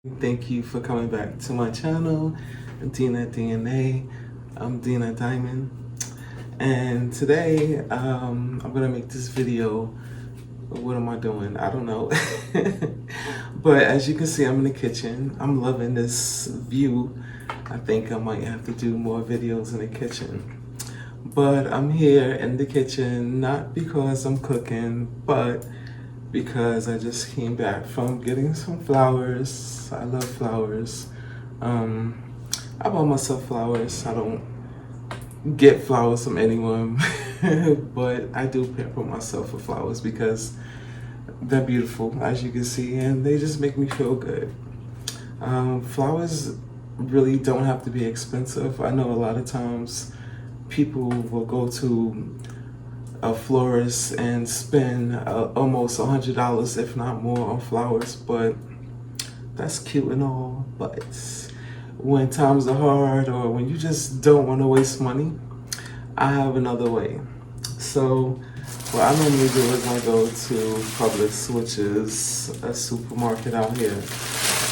Thank you for coming back to my channel, Dina DNA. I'm Dina Diamond, and today I'm gonna make this video. What am I doing? I don't know. But as you can see, I'm in the kitchen. I'm loving this view. I think I might have to do more videos in the kitchen. But I'm here in the kitchen not because I'm cooking, but because I just came back from getting some flowers. I love flowers. I bought myself flowers. I don't get flowers from anyone, but I do pamper myself with flowers because they're beautiful, as you can see, and they just make me feel good. Flowers really don't have to be expensive. I know a lot of times people will go to a florist and spend almost $100, if not more, on flowers, but that's cute and all. But when times are hard or when you just don't want to waste money, I have another way. So what I normally do is I go to Publix, which is a supermarket out here,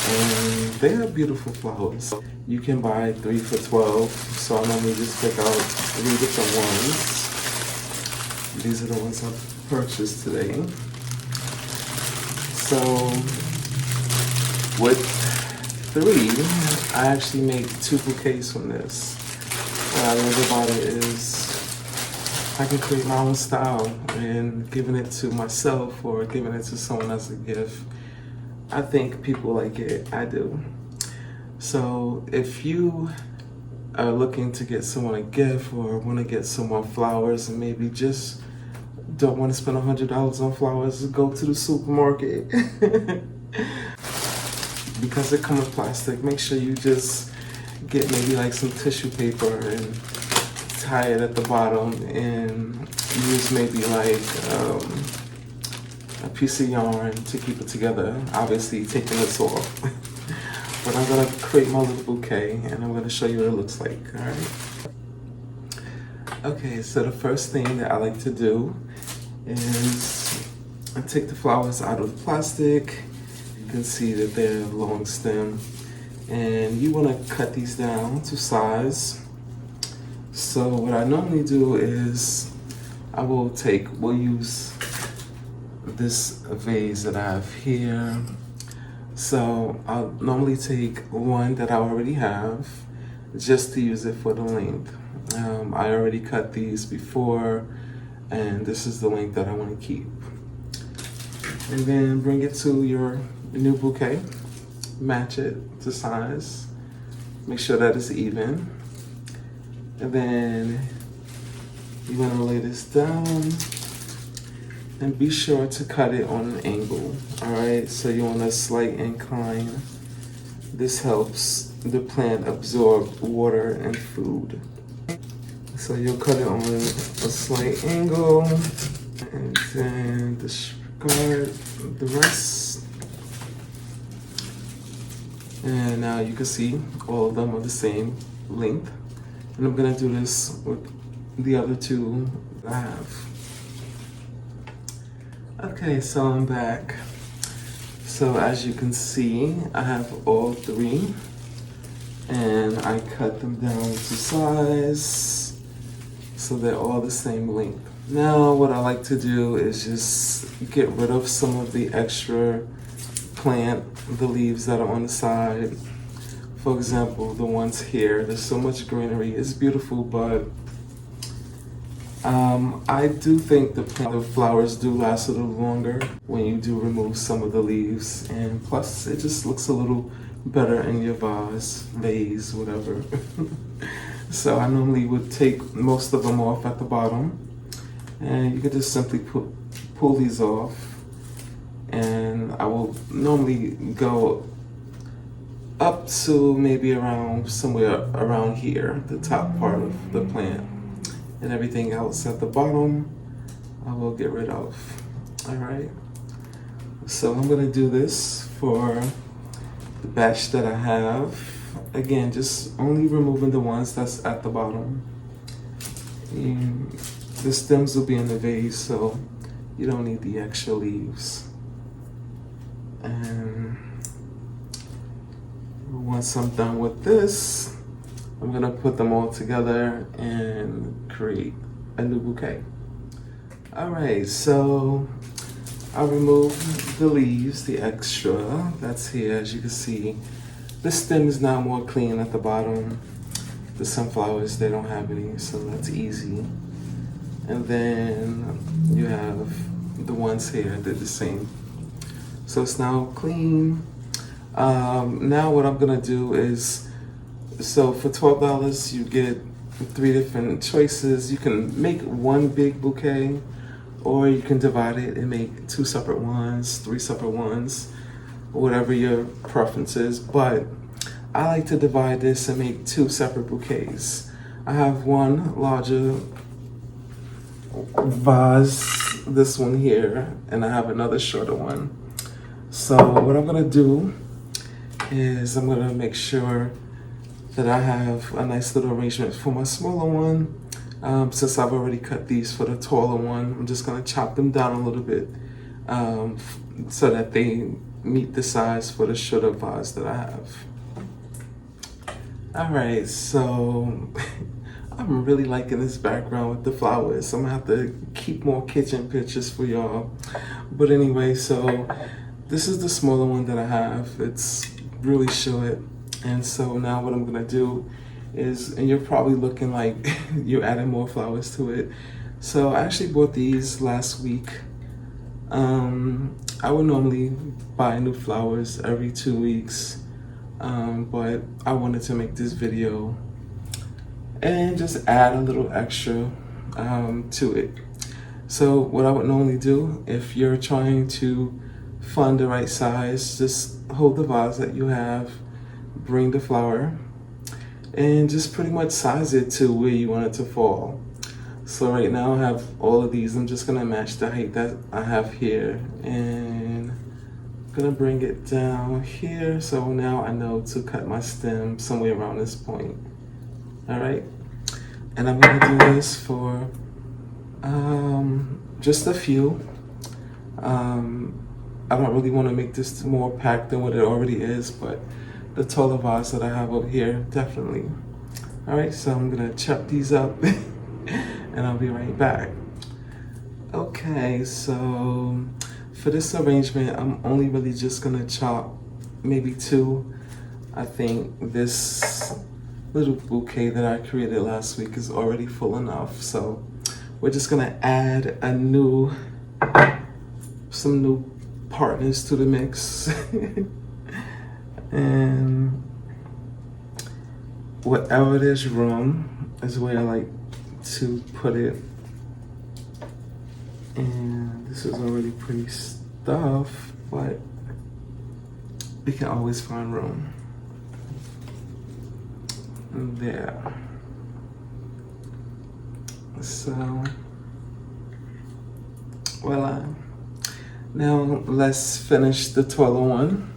and they have beautiful flowers. You can buy 3 for $12, so I normally just pick out 3 different ones. These are the ones I purchased today. So with 3, I actually made 2 bouquets from this. What I love about it is I can create my own style, and giving it to myself or giving it to someone as a gift, I think people like it. I do. So if you are looking to get someone a gift or want to get someone flowers and maybe just don't want to spend $100 on flowers, go to the supermarket. Because they come in plastic, make sure you just get maybe like some tissue paper and tie it at the bottom, and use maybe like a piece of yarn to keep it together, obviously taking this off. But I'm gonna create my little bouquet and I'm gonna show you what it looks like, all right? Okay, so the first thing that I like to do is I take the flowers out of the plastic. You can see that they're long stem, and you wanna cut these down to size. So what I normally do is we'll use this vase that I have here. So I'll normally take one that I already have just to use it for the length. I already cut these before, and this is the length that I want to keep. And then bring it to your new bouquet, match it to size, make sure that it's even. And then you're gonna lay this down and be sure to cut it on an angle, all right? So you want a slight incline. This helps the plant absorb water and food. So you'll cut it on a slight angle and then discard the rest. And now you can see all of them are the same length. And I'm gonna do this with the other 2 I have. Okay, so I'm back. So as you can see, I have all 3, and I cut them down to size so they're all the same length. Now what I like to do is just get rid of some of the extra plant, the leaves that are on the side. For example, the ones here, there's so much greenery, it's beautiful, but I do think the flowers do last a little longer when you do remove some of the leaves, and plus it just looks a little better in your vase, whatever. So I normally would take most of them off at the bottom, and you could just simply pull these off, and I will normally go up to maybe around somewhere around here, the top part of the plant. And everything else at the bottom, I will get rid of. All right. So I'm gonna do this for the batch that I have. Again, just only removing the ones that's at the bottom. And the stems will be in the vase, so you don't need the extra leaves. And Once I'm done with this, I'm gonna put them all together and create a new bouquet. All right, so I'll remove the leaves, the extra that's here. As you can see, the stem is now more clean at the bottom. The sunflowers, they don't have any, so that's easy. And then you have the ones here, they're the same. So it's now clean. Now what I'm gonna do is, so for $12 you get 3 different choices. You can make one big bouquet, or you can divide it and make 2 separate ones, 3 separate ones, whatever your preference is. But I like to divide this and make 2 separate bouquets. I have one larger vase, this one here, and I have another shorter one. So what I'm gonna do is I'm gonna make sure that I have a nice little arrangement for my smaller one. Since I've already cut these for the taller one, I'm just gonna chop them down a little bit so that they meet the size for the shorter vase that I have. All right, so I'm really liking this background with the flowers. I'm gonna have to keep more kitchen pictures for y'all. But anyway, so this is the smaller one that I have. It's really short. And so now what I'm gonna do is, and you're probably looking like you're adding more flowers to it. So I actually bought these last week. I would normally buy new flowers every 2 weeks, but I wanted to make this video and just add a little extra to it. So what I would normally do, if you're trying to find the right size, just hold the vase that you have, bring the flower, and just pretty much size it to where you want it to fall. So right now I have all of these. I'm just gonna match the height that I have here, and I'm gonna bring it down here. So now I know to cut my stem somewhere around this point. All right, and I'm gonna do this for just a few. I don't really want to make this more packed than what it already is, but the taller vase that I have over here, definitely. All right, so I'm gonna chop these up and I'll be right back. Okay, so for this arrangement, I'm only really just gonna chop maybe 2. I think this little bouquet that I created last week is already full enough. So we're just gonna add some new partners to the mix. And whatever there's room is where I like to put it. And this is already pretty stuff, but we can always find room. And there. So, voila. Now let's finish the taller one.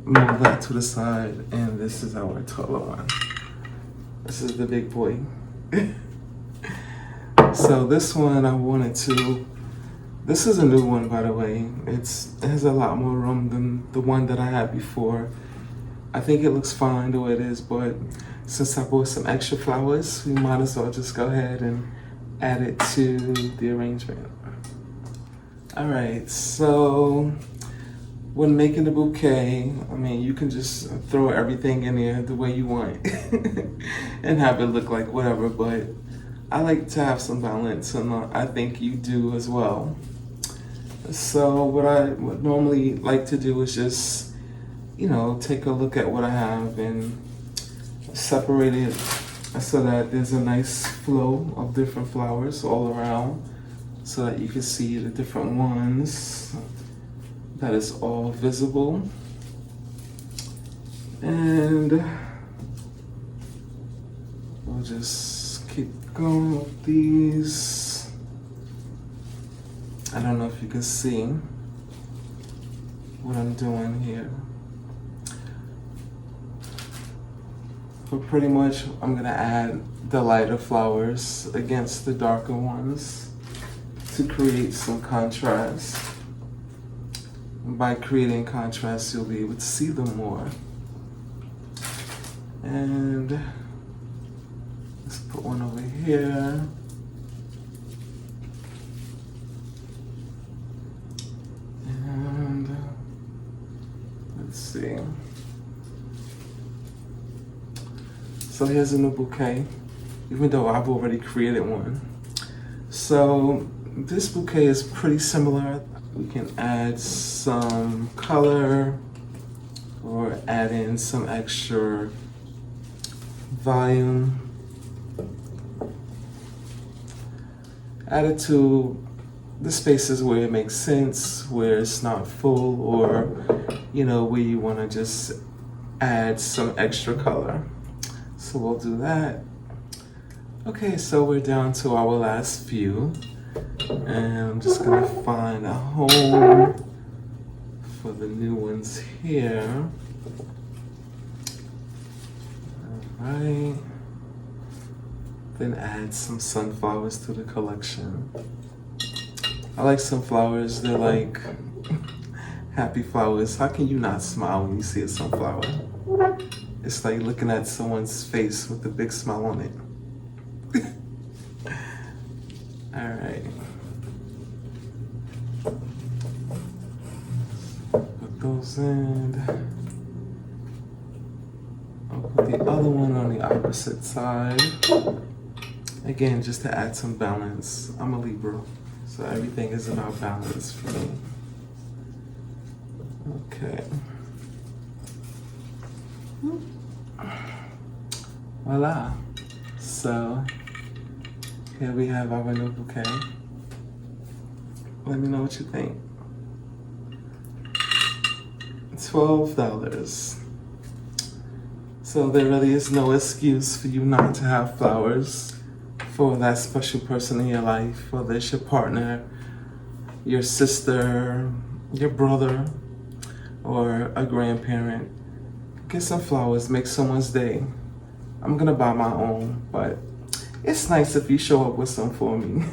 Move that to the side, and this is our taller one. This is the big boy. So this one I wanted to, this is a new one, by the way. It has a lot more room than the one that I had before. I think it looks fine the way it is, but since I bought some extra flowers, we might as well just go ahead and add it to the arrangement. All right, so when making the bouquet, I mean, you can just throw everything in there the way you want and have it look like whatever, but I like to have some balance, and I think you do as well. So what I would normally like to do is just, you know, take a look at what I have and separate it so that there's a nice flow of different flowers all around, so that you can see the different ones, that is all visible. And we'll just keep going with these. I don't know if you can see what I'm doing here, but pretty much I'm gonna add the lighter flowers against the darker ones to create some contrast. By creating contrast, you'll be able to see them more. And let's put one over here. And let's see. So here's a new bouquet, even though I've already created one. So this bouquet is pretty similar. We can add some color or add in some extra volume. Add it to the spaces where it makes sense, where it's not full, or where you want to just add some extra color. So we'll do that. Okay, so we're down to our last few, and I'm just gonna find a home for the new ones here. All right. Then add some sunflowers to the collection. I like sunflowers. They're like happy flowers. How can you not smile when you see a sunflower? It's like looking at someone's face with a big smile on it. All right. Put those in. I'll put the other one on the opposite side. Again, just to add some balance. I'm a Libra, so everything is about balance for me. Okay. Voila. So here we have our new bouquet. Let me know what you think. $12. So there really is no excuse for you not to have flowers for that special person in your life, whether it's your partner, your sister, your brother, or a grandparent. Get some flowers, make someone's day. I'm gonna buy my own, but it's nice if you show up with some for me.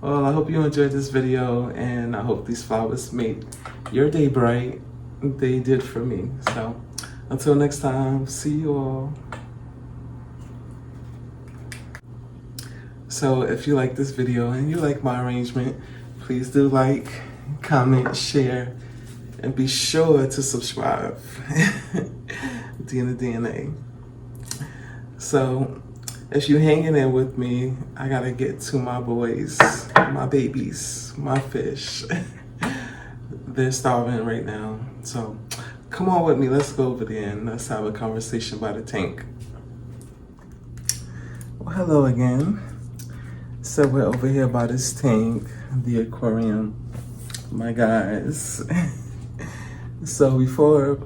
Well, I hope you enjoyed this video, and I hope these flowers made your day bright. They did for me. So until next time, see you all. So if you like this video and you like my arrangement, please do like, comment, share, and be sure to subscribe. DNA. So if you're hanging in with me, I gotta get to my boys, my babies, my fish. They're starving right now. So come on with me, let's go over there and let's have a conversation by the tank. Well, hello again. So we're over here by this tank, the aquarium, my guys. So before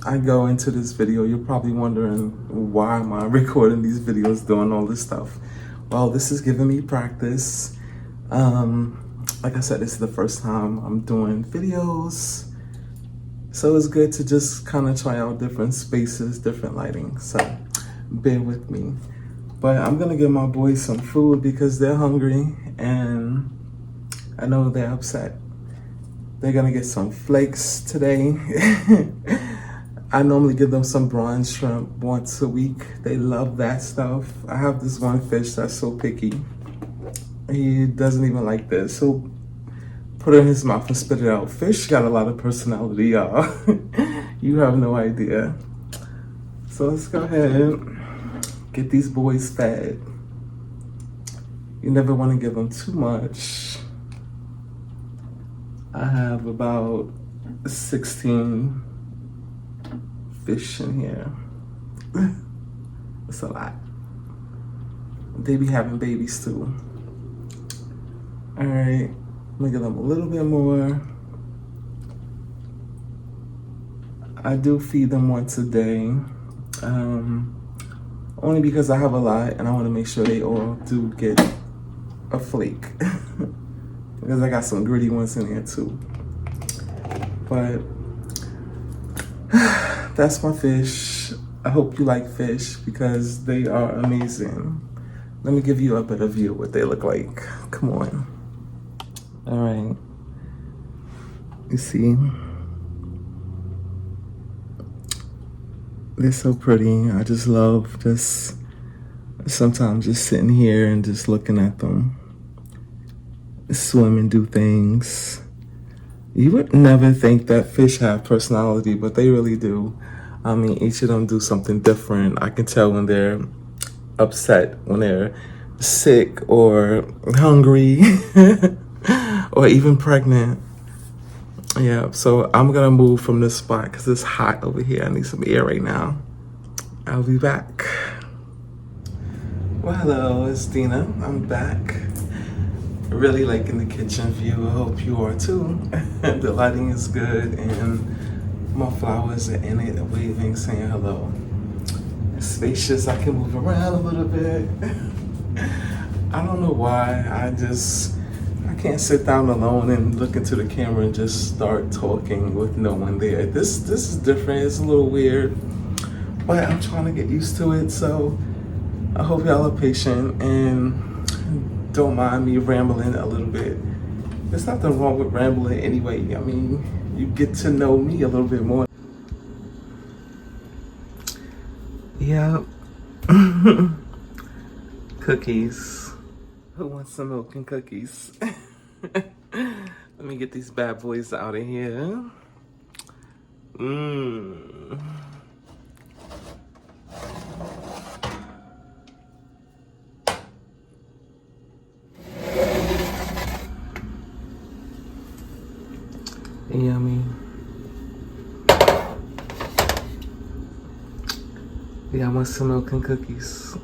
I go into this video, you're probably wondering, why am I recording these videos, doing all this stuff? Well, this is giving me practice. Like I said, this is the first time I'm doing videos. So it's good to just kind of try out different spaces, different lighting. So bear with me. But I'm gonna give my boys some food because they're hungry and I know they're upset. They're gonna get some flakes today. I normally give them some brine shrimp once a week. They love that stuff. I have this one fish that's so picky. He doesn't even like this. He'll put it in his mouth and spit it out. Fish got a lot of personality, y'all. You have no idea. So let's go ahead. Get these boys fed. You never want to give them too much. I have about 16 fish in here. It's a lot. They be having babies too. All right, I'm gonna give them a little bit more. I do feed them once a day. Only because I have a lot and I want to make sure they all do get a flake. Because I got some gritty ones in here too. But that's my fish. I hope you like fish because they are amazing. Let me give you a better view of what they look like. Come on. All right. You see? They're so pretty. I just love just sometimes just sitting here and just looking at them swim and do things. You would never think that fish have personality, but they really do. I mean, each of them do something different. I can tell when they're upset, when they're sick or hungry or even pregnant. Yeah, so I'm gonna move from this spot because it's hot over here. I need some air right now. I'll be back. Well, hello, it's Dina. I'm back. Really liking the kitchen view. I hope you are too. The lighting is good and my flowers are in it, waving, saying hello. It's spacious. I can move around a little bit. I don't know why. I can't sit down alone and look into the camera and just start talking with no one there. This is different. It's a little weird, but I'm trying to get used to it. So I hope y'all are patient and don't mind me rambling a little bit. There's nothing wrong with rambling anyway. I mean, you get to know me a little bit more. Yeah. Cookies. Who wants some milk and cookies? Let me get these bad boys out of here. Yummy. Yeah, I want some milk and cookies.